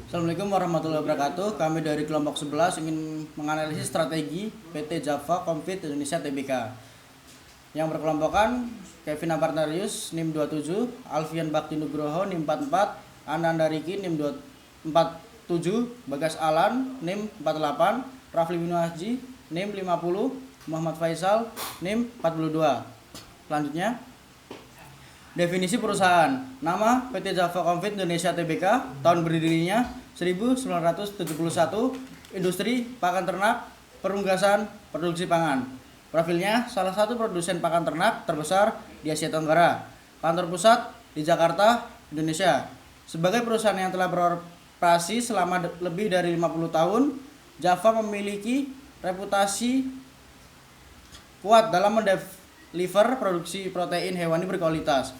Assalamualaikum warahmatullahi wabarakatuh. Kami dari kelompok 11 ingin menganalisis strategi PT Java Comfit Indonesia Tbk yang berkelompokkan Kevin Apartarius NIM 27, Alfian Bakti Nugroho NIM 44, Ananda Riki NIM 47, Bagas Alan NIM 48, Rafli Haji NIM 50, Muhammad Faisal NIM 42. Selanjutnya, definisi perusahaan. Nama PT Java Comfit Indonesia Tbk, tahun berdirinya 1971, industri pakan ternak, perunggasan, produksi pangan. Profilnya salah satu produsen pakan ternak terbesar di Asia Tenggara. Kantor pusat di Jakarta, Indonesia. Sebagai perusahaan yang telah beroperasi selama lebih dari 50 tahun, Java memiliki reputasi kuat dalam mendeliver produksi protein hewani berkualitas.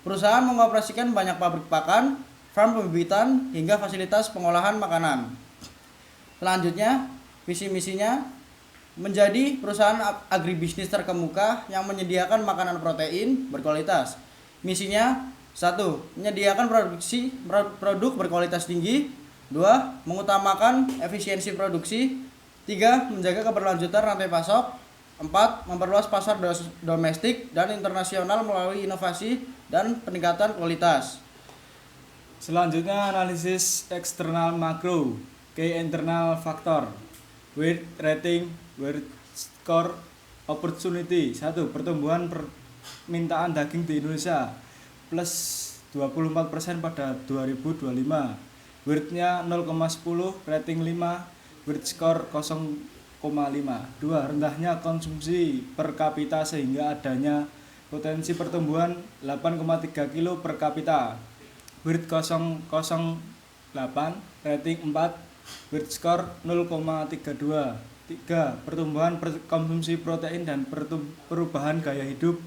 Perusahaan mengoperasikan banyak pabrik pakan, farm pembibitan, hingga fasilitas pengolahan makanan. Selanjutnya, visi misinya menjadi perusahaan agribisnis terkemuka yang menyediakan makanan protein berkualitas. Misinya 1. Menyediakan produk berkualitas tinggi. 2. Mengutamakan efisiensi produksi. 3. Menjaga keberlanjutan rantai pasok. 4. Memperluas pasar domestik dan internasional melalui inovasi dan peningkatan kualitas. Selanjutnya analisis eksternal makro, key internal factor, weight rating, weight score, opportunity. 1. Pertumbuhan permintaan daging di Indonesia plus 24% pada 2025. Weight-nya 0,10, rating 5, weight score 0,5. 2. Rendahnya konsumsi per kapita sehingga adanya potensi pertumbuhan 8,3 kilo per kapita. Weight 0,08, rating 4, weight score 0,32. 3. Pertumbuhan konsumsi protein dan perubahan gaya hidup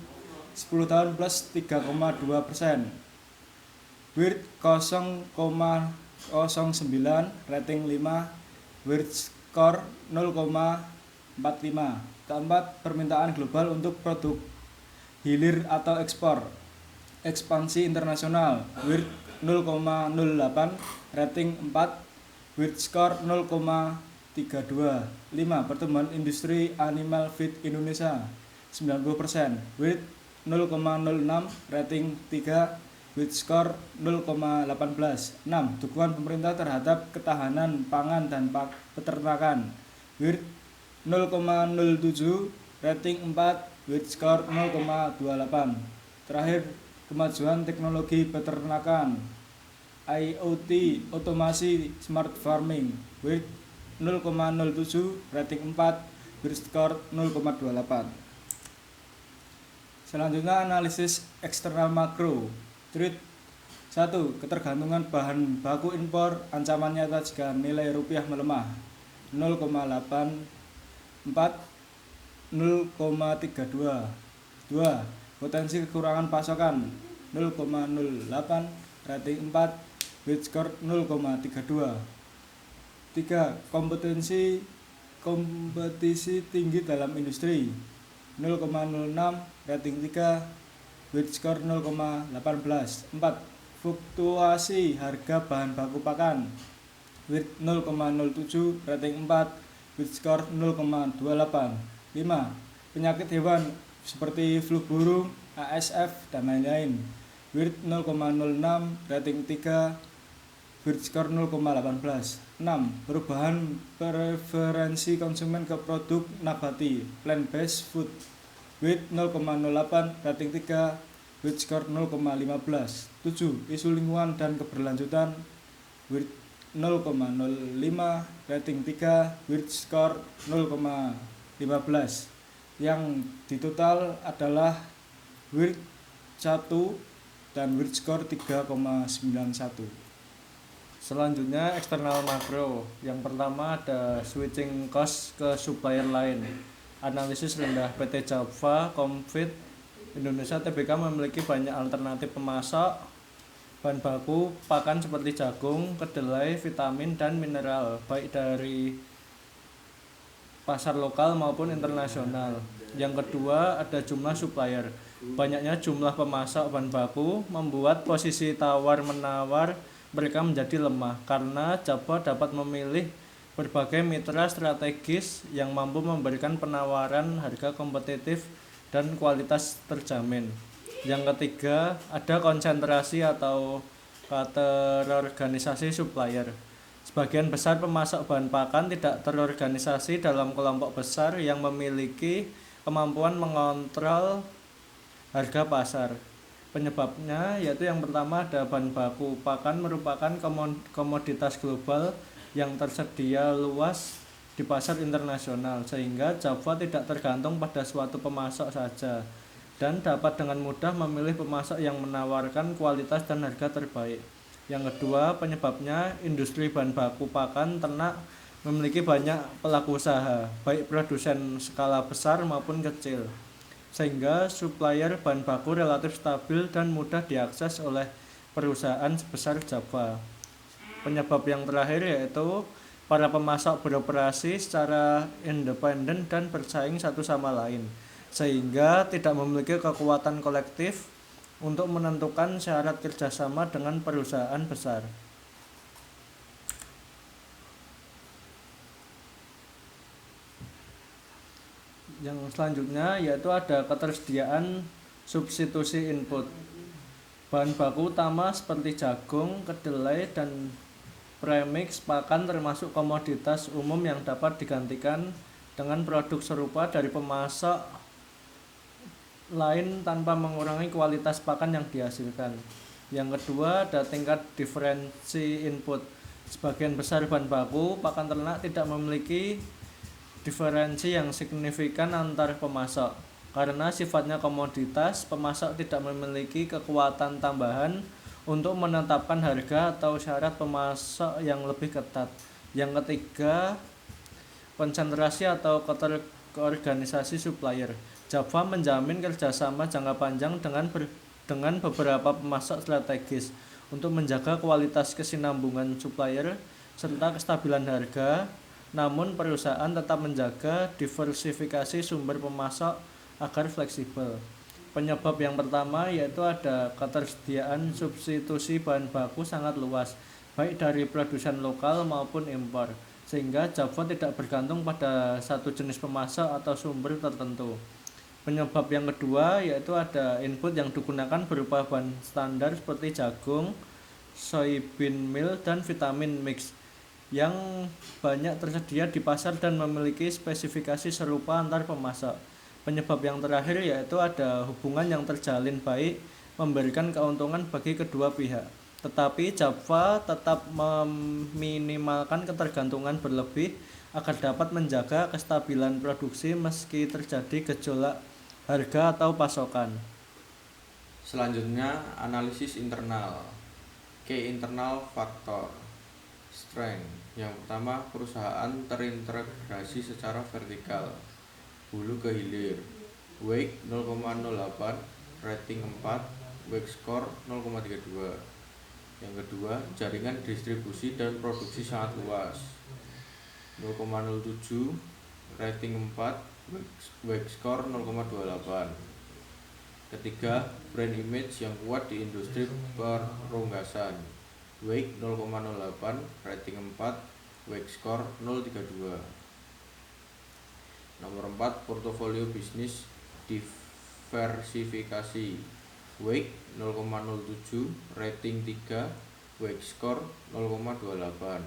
10 tahun plus 3,2%. Weight 0,09, rating 5, weight score 0,45. Keempat, permintaan global untuk produk hilir atau ekspor. Ekspansi internasional, weight 0,08, rating 4, weight score 0,32. 5. Pertumbuhan industri animal feed Indonesia 90%, weight 0,06, rating 3, weight score 0,18. 6. Dukungan pemerintah terhadap ketahanan pangan dan peternakan, weight 0,07, rating 4, weight score 0,28. Terakhir, kemajuan teknologi peternakan, IoT, otomasi, smart farming, weight 0,07, rating 4, weight score 0,28. Selanjutnya analisis eksternal makro, trade. 1. Ketergantungan bahan baku impor, ancaman nyata jika nilai rupiah melemah 0,84, 0,32. 2. Potensi kekurangan pasokan 0,08, rating 4, weight score 0,32. 3. Kompetisi tinggi dalam industri 0,06, rating 3, weight score 0,18. 4. Fluktuasi harga bahan baku pakan, weight 0,07, rating 4, weight score 0,28. 5. Penyakit hewan seperti flu burung, ASF, dan lain-lain, weight 0,06, rating 3, weight score 0,18. 6. Perubahan preferensi konsumen ke produk nabati, plant-based food, weight 0,08, rating 3, weight score 0,15. 7. Isu lingkungan dan keberlanjutan, weight 0,05, rating 3, weight score 0,15. Yang ditotal adalah weight 1 dan weight score 3,91. Selanjutnya eksternal makro. Yang pertama ada switching cost ke supplier lain. Analisis rendah, PT Java Comfit Indonesia Tbk memiliki banyak alternatif pemasok bahan baku pakan seperti jagung, kedelai, vitamin, dan mineral, baik dari pasar lokal maupun internasional. Yang kedua ada jumlah supplier. Banyaknya jumlah pemasok bahan baku membuat posisi tawar-menawar mereka menjadi lemah karena Java dapat memilih berbagai mitra strategis yang mampu memberikan penawaran harga kompetitif dan kualitas terjamin. Yang ketiga, ada konsentrasi atau katerorganisasi supplier. Sebagian besar pemasok bahan pakan tidak terorganisasi dalam kelompok besar yang memiliki kemampuan mengontrol harga pasar. Penyebabnya yaitu yang pertama ada bahan baku. Pakan merupakan komoditas global yang tersedia luas di pasar internasional sehingga Java tidak tergantung pada suatu pemasok saja dan dapat dengan mudah memilih pemasok yang menawarkan kualitas dan harga terbaik. Yang kedua, penyebabnya industri bahan baku pakan ternak memiliki banyak pelaku usaha, baik produsen skala besar maupun kecil, sehingga supplier bahan baku relatif stabil dan mudah diakses oleh perusahaan sebesar Java. Penyebab yang terakhir yaitu para pemasok beroperasi secara independen dan bersaing satu sama lain, sehingga tidak memiliki kekuatan kolektif untuk menentukan syarat kerjasama dengan perusahaan besar. Yang selanjutnya yaitu ada ketersediaan substitusi input. Bahan baku utama seperti jagung, kedelai, dan premix pakan termasuk komoditas umum yang dapat digantikan dengan produk serupa dari pemasok lain tanpa mengurangi kualitas pakan yang dihasilkan. Yang kedua ada tingkat diferensi input. Sebagian besar bahan baku pakan ternak tidak memiliki diferensi yang signifikan antar pemasok. Karena sifatnya komoditas, pemasok tidak memiliki kekuatan tambahan untuk menetapkan harga atau syarat pemasok yang lebih ketat. Yang ketiga, konsentrasi atau keterorganisasi supplier. Java menjamin kerjasama jangka panjang dengan beberapa pemasok strategis untuk menjaga kualitas kesinambungan supplier serta kestabilan harga. Namun perusahaan tetap menjaga diversifikasi sumber pemasok agar fleksibel. Penyebab yang pertama yaitu ada ketersediaan substitusi bahan baku sangat luas, baik dari produsen lokal maupun impor, sehingga Java tidak bergantung pada satu jenis pemasok atau sumber tertentu. Penyebab yang kedua yaitu ada input yang digunakan berupa bahan standar seperti jagung, soybean meal, dan vitamin mix yang banyak tersedia di pasar dan memiliki spesifikasi serupa antar pemasok. Penyebab yang terakhir yaitu ada hubungan yang terjalin baik memberikan keuntungan bagi kedua pihak. Tetapi Java tetap meminimalkan ketergantungan berlebih agar dapat menjaga kestabilan produksi meski terjadi gejolak harga atau pasokan. Selanjutnya, analisis internal. Key internal factor. Strength. Yang pertama, perusahaan terintegrasi secara vertikal, hulu ke hilir. Weight 0,08, rating 4, weight score 0,32. Yang kedua, jaringan distribusi dan produksi sangat luas, 0,07, rating 4, weight score 0,28. Ketiga, brand image yang kuat di industri perunggasan, weight 0,08, rating 4, weight score 0,32. Nomor 4, portofolio bisnis diversifikasi, weight 0,07, rating 3, weight score 0,28.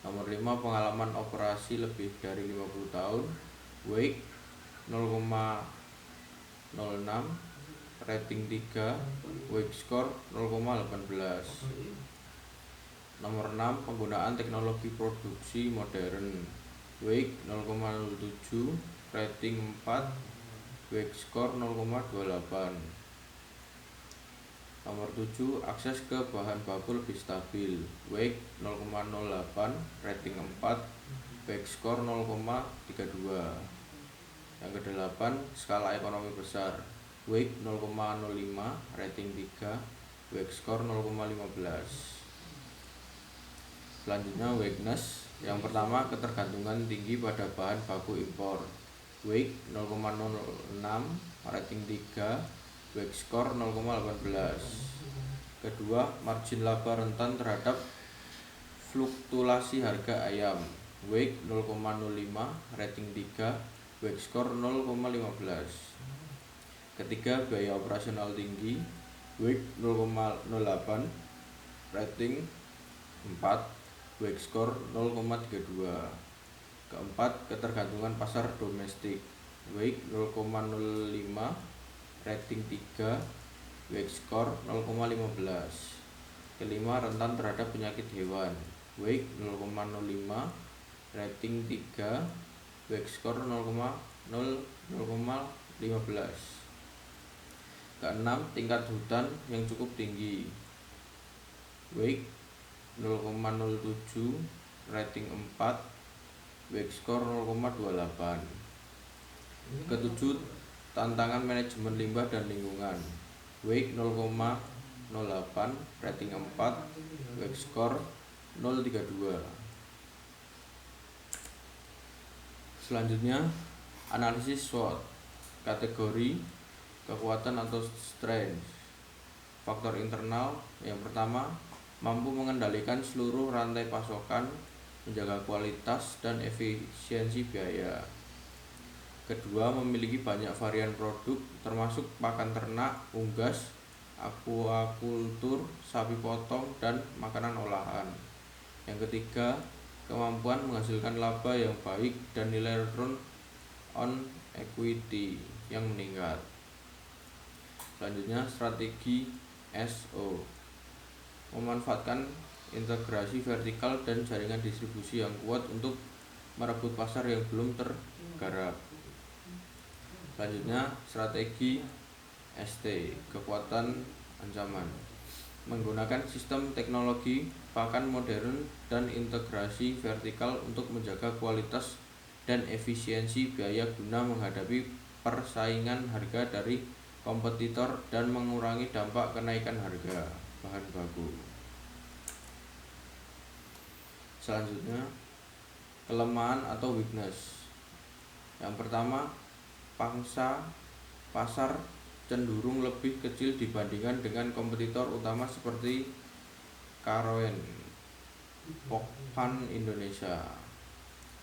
Nomor 5, pengalaman operasi lebih dari 50 tahun, weight 0,06, rating 3, weight score 0,18. Nomor 6, penggunaan teknologi produksi modern, weight 0,07, rating 4, weight score 0,28. Nomor 7, akses ke bahan baku lebih stabil, weight 0,08, rating 4, weight score 0,32. Yang ke-8, skala ekonomi besar, weight 0,05, rating 3, weight score 0,15. Selanjutnya weakness. Yang pertama, ketergantungan tinggi pada bahan baku impor, weight 0,06, rating 3, weight score 0,18. Kedua, margin laba rentan terhadap fluktuasi harga ayam. WAKE 0,05, rating 3, WAKE score 0,15. Ketiga, biaya operasional tinggi. WAKE 0,08, rating 4, WAKE score 0,32. Keempat, ketergantungan pasar domestik. WAKE 0,05, rating 3, WAKE score 0,15. Kelima, rentan terhadap penyakit hewan. WAKE 0,05, rating 3, WAKE score 0,15. Keenam, tingkat hutan yang cukup tinggi. WAKE 0,07, rating 4, WAKE score 0,28. Ketujuh, tantangan manajemen limbah dan lingkungan. WAKE 0,08, rating 4, WAKE score 0,32. Selanjutnya, analisis SWOT. Kategori, kekuatan atau strength. Faktor internal yang pertama, mampu mengendalikan seluruh rantai pasokan, menjaga kualitas dan efisiensi biaya. Kedua, memiliki banyak varian produk termasuk pakan ternak, unggas, aquacultur, sapi potong, dan makanan olahan. Yang ketiga, kemampuan menghasilkan laba yang baik dan nilai return on equity yang meningkat. Selanjutnya, strategi SO. Memanfaatkan integrasi vertikal dan jaringan distribusi yang kuat untuk merebut pasar yang belum tergarap. Selanjutnya, strategi ST, kekuatan ancaman. Menggunakan sistem teknologi pakan modern dan integrasi vertikal untuk menjaga kualitas dan efisiensi biaya guna menghadapi persaingan harga dari kompetitor dan mengurangi dampak kenaikan harga bahan baku. Selanjutnya, kelemahan atau weakness. Yang pertama, pangsa pasar cenderung lebih kecil dibandingkan dengan kompetitor utama seperti Caroen, Pokpan Indonesia.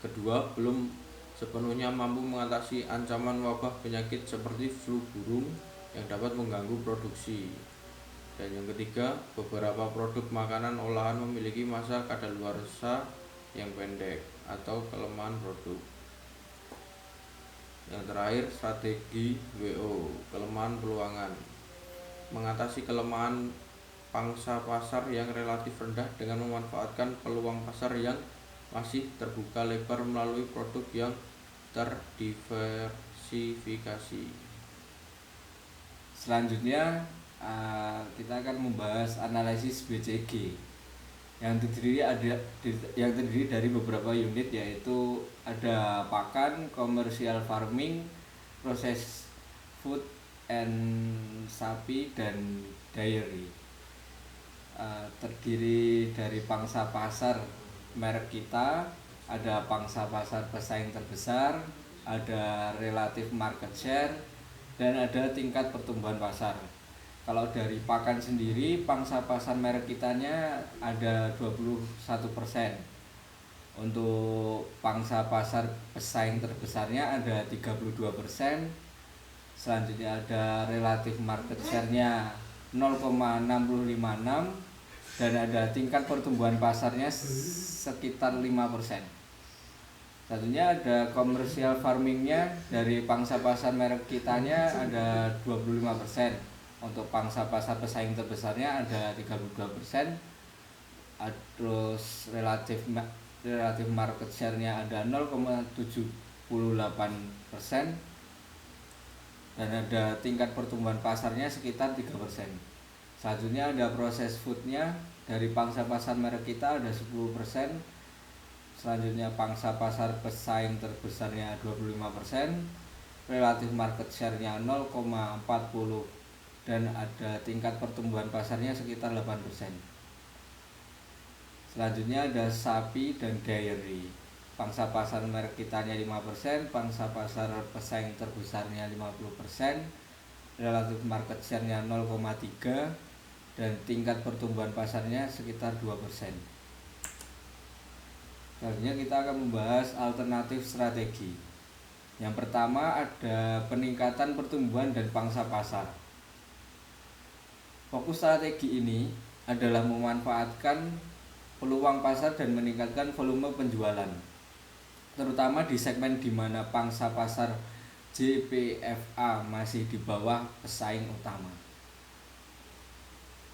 Kedua, belum sepenuhnya mampu mengatasi ancaman wabah penyakit seperti flu burung yang dapat mengganggu produksi. Dan yang ketiga, beberapa produk makanan olahan memiliki masa kadaluarsa yang pendek atau kelemahan produk. Yang terakhir, strategi WO, kelemahan peluangan. Mengatasi kelemahan pangsa pasar yang relatif rendah dengan memanfaatkan peluang pasar yang masih terbuka lebar melalui produk yang terdiversifikasi. Selanjutnya kita akan membahas analisis BCG yang terdiri dari beberapa unit, yaitu ada pakan, commercial farming, proses food and sapi, dan dairy. Terdiri dari pangsa pasar merek kita, ada pangsa pasar pesaing terbesar, ada relative market share, dan ada tingkat pertumbuhan pasar. Kalau dari pakan sendiri, pangsa pasar merek kitanya ada 21%. Untuk pangsa pasar pesaing terbesarnya ada 32%. Selanjutnya ada relative market share-nya 0,656, dan ada tingkat pertumbuhan pasarnya sekitar 5%. Selanjutnya ada commercial farming-nya, dari pangsa pasar merek kitanya ada 25%. Untuk pangsa pasar pesaing terbesarnya ada 32%. Terus relative market share-nya ada 0,78%, dan ada tingkat pertumbuhan pasarnya sekitar 3%. Selanjutnya ada proses food-nya, dari pangsa pasar merek kita ada 10%. Selanjutnya pangsa pasar pesaing terbesarnya 25%, relative market share-nya 0,40, dan ada tingkat pertumbuhan pasarnya sekitar 8%. Selanjutnya ada sapi dan dairy. Pangsa pasar merek kitanya 5%, pangsa pasar pesaing terbesarnya 50%, relative market share-nya 0,3, dan tingkat pertumbuhan pasarnya sekitar 2%. Selanjutnya kita akan membahas alternatif strategi. Yang pertama ada peningkatan pertumbuhan dan pangsa pasar. Fokus strategi ini adalah memanfaatkan peluang pasar dan meningkatkan volume penjualan, terutama di segmen di mana pangsa pasar JPFA masih di bawah pesaing utama.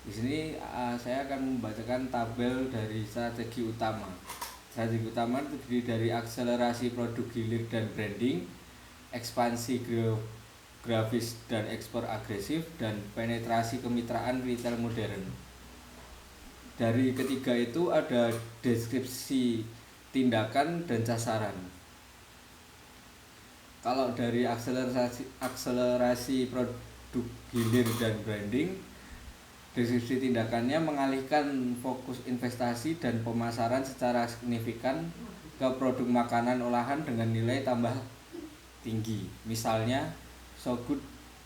Di sini saya akan membacakan tabel dari strategi utama. Strategi utama terdiri dari akselerasi produk hilir dan branding, ekspansi geografis dan ekspor agresif, dan penetrasi kemitraan retail modern. Dari ketiga itu ada deskripsi tindakan dan sasaran. Kalau dari akselerasi produk hilir dan branding, deskripsi tindakannya mengalihkan fokus investasi dan pemasaran secara signifikan ke produk makanan olahan dengan nilai tambah tinggi, misalnya So Good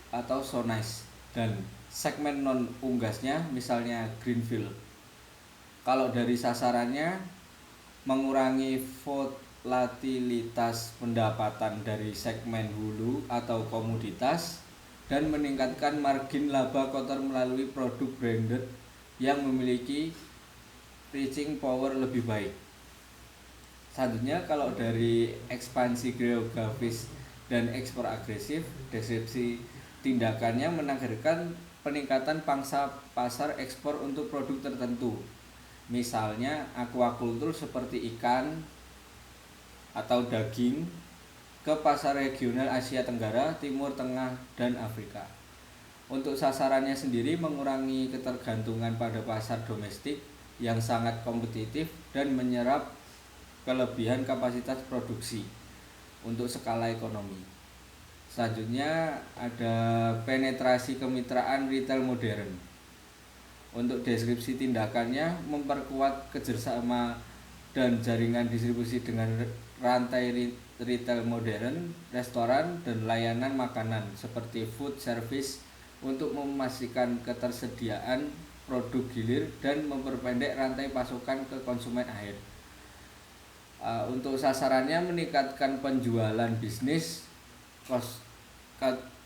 atau So Nice, dan segmen non unggasnya misalnya Greenfield. Kalau dari sasarannya, mengurangi volatilitas pendapatan dari segmen hulu atau komoditas dan meningkatkan margin laba kotor melalui produk branded yang memiliki pricing power lebih baik. Selanjutnya, kalau dari ekspansi geografis dan ekspor agresif, deskripsi tindakannya menargetkan peningkatan pangsa pasar ekspor untuk produk tertentu, misalnya aquaculture seperti ikan atau daging, ke pasar regional Asia Tenggara, Timur Tengah, dan Afrika. Untuk sasarannya sendiri mengurangi ketergantungan pada pasar domestik yang sangat kompetitif dan menyerap kelebihan kapasitas produksi untuk skala ekonomi. Selanjutnya ada penetrasi kemitraan retail modern. Untuk deskripsi tindakannya memperkuat kerjasama dan jaringan distribusi dengan rantai retail modern, restoran, dan layanan makanan seperti food service untuk memastikan ketersediaan produk hilir dan memperpendek rantai pasokan ke konsumen akhir. Untuk sasarannya meningkatkan penjualan bisnis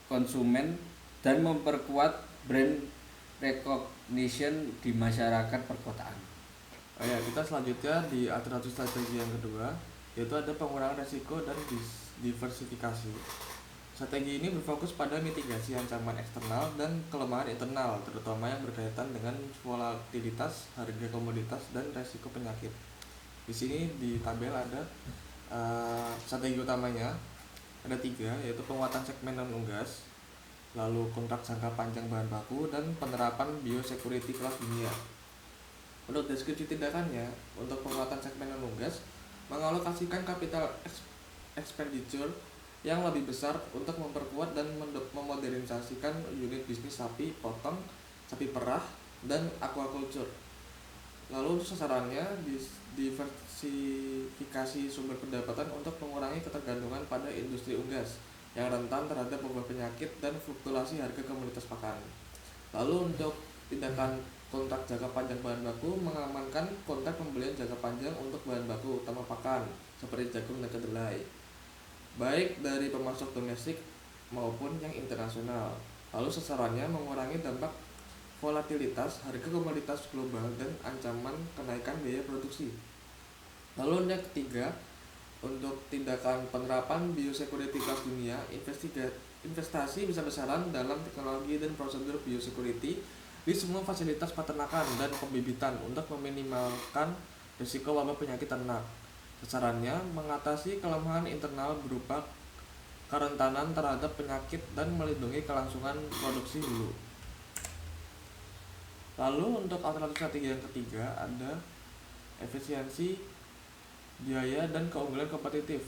konsumen dan memperkuat brand recognition di masyarakat perkotaan. Kita selanjutnya di alternatif strategi yang kedua, yaitu ada pengurangan resiko dan diversifikasi. Strategi ini berfokus pada mitigasi ancaman eksternal dan kelemahan internal, terutama yang berkaitan dengan volatilitas harga komoditas dan resiko penyakit. Di sini di tabel ada strategi utamanya, ada 3, yaitu penguatan segmen non unggas, lalu kontrak jangka panjang bahan baku, dan penerapan biosecurity kelas dunia. Menurut deskripsi tindakannya, untuk penguatan segmen non unggas mengalokasikan capital expenditure yang lebih besar untuk memperkuat dan memodernisasikan unit bisnis sapi potong, sapi perah, dan aquaculture. Lalu untuk sasarannya diversifikasi sumber pendapatan untuk mengurangi ketergantungan pada industri unggas yang rentan terhadap wabah penyakit dan fluktuasi harga komoditas pakan. Lalu untuk tindakan kontrak jangka panjang bahan baku mengamankan kontrak pembelian jangka panjang untuk bahan baku utama pakan seperti jagung dan kedelai, baik dari pemasok domestik maupun yang internasional. Lalu sasarannya mengurangi dampak volatilitas harga komoditas global dan ancaman kenaikan biaya produksi. Lalu yang ketiga, untuk tindakan penerapan biosecurity kelas dunia, investasi besar-besaran dalam teknologi dan prosedur biosecurity di semua fasilitas peternakan dan pembibitan untuk meminimalkan risiko wabah penyakit ternak. Sasarannya mengatasi kelemahan internal berupa kerentanan terhadap penyakit dan melindungi kelangsungan produksi hulu. Lalu untuk alternatif strategi yang ketiga ada efisiensi biaya dan keunggulan kompetitif.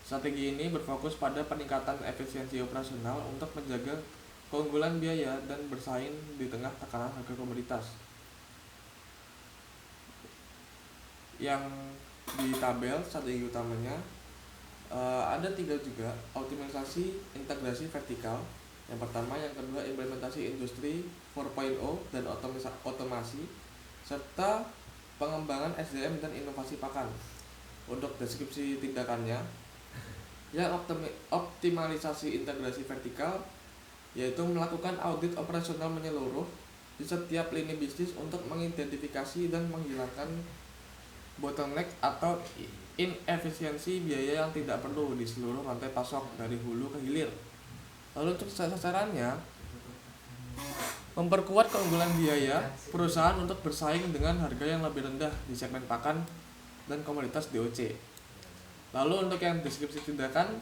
Strategi ini berfokus pada peningkatan efisiensi operasional untuk menjaga keunggulan biaya dan bersaing di tengah tekanan harga komoditas. Yang di tabel strategi utamanya ada 3 juga, optimalisasi integrasi vertikal. Yang pertama, yang kedua implementasi industri 4.0 dan otomasi serta pengembangan SDM dan inovasi pakan. Untuk deskripsi tindakannya, yang optimalisasi integrasi vertikal, yaitu melakukan audit operasional menyeluruh di setiap lini bisnis untuk mengidentifikasi dan menghilangkan bottleneck atau inefisiensi biaya yang tidak perlu di seluruh rantai pasok dari hulu ke hilir. Lalu untuk sasarannya, memperkuat keunggulan biaya perusahaan untuk bersaing dengan harga yang lebih rendah di segmen pakan dan komoditas DOC. Lalu untuk yang deskripsi tindakan,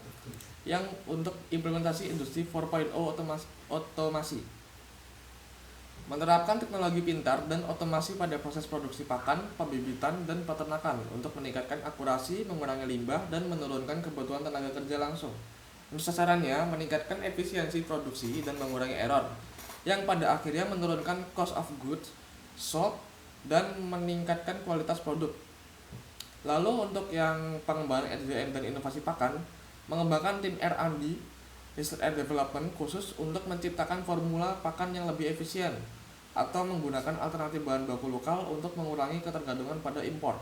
yang untuk implementasi industri 4.0 otomasi, menerapkan teknologi pintar dan otomasi pada proses produksi pakan, pembibitan, dan peternakan untuk meningkatkan akurasi, mengurangi limbah, dan menurunkan kebutuhan tenaga kerja langsung. Untuk sasarannya, meningkatkan efisiensi produksi dan mengurangi error, yang pada akhirnya menurunkan cost of goods sold dan meningkatkan kualitas produk. Lalu untuk yang pengembangan SDM dan inovasi pakan, mengembangkan tim R&D Research and Development khusus untuk menciptakan formula pakan yang lebih efisien atau menggunakan alternatif bahan baku lokal untuk mengurangi ketergantungan pada impor.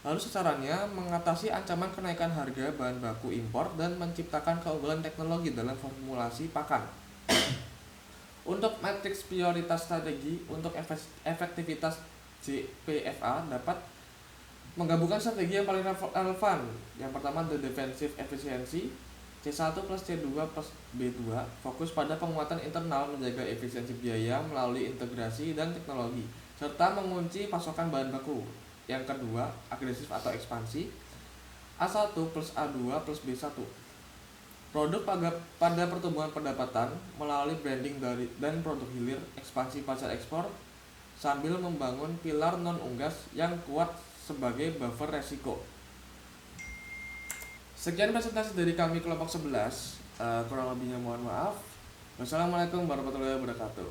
Lalu sasarannya mengatasi ancaman kenaikan harga bahan baku impor dan menciptakan keunggulan teknologi dalam formulasi pakan. Untuk matriks prioritas strategi untuk efektivitas JPFA dapat menggabungkan strategi yang paling relevan. Yang pertama, the defensive efficiency C1 plus C2 plus B2, fokus pada penguatan internal menjaga efisiensi biaya melalui integrasi dan teknologi, serta mengunci pasokan bahan baku. Yang kedua, agresif atau ekspansi A1 plus A2 plus B1, produk pada pertumbuhan pendapatan melalui branding dan produk hilir, ekspansi pasar ekspor, sambil membangun pilar non-unggas yang kuat sebagai buffer resiko. Sekian presentasi dari kami kelompok 11, kurang lebihnya mohon maaf. Wassalamualaikum warahmatullahi wabarakatuh.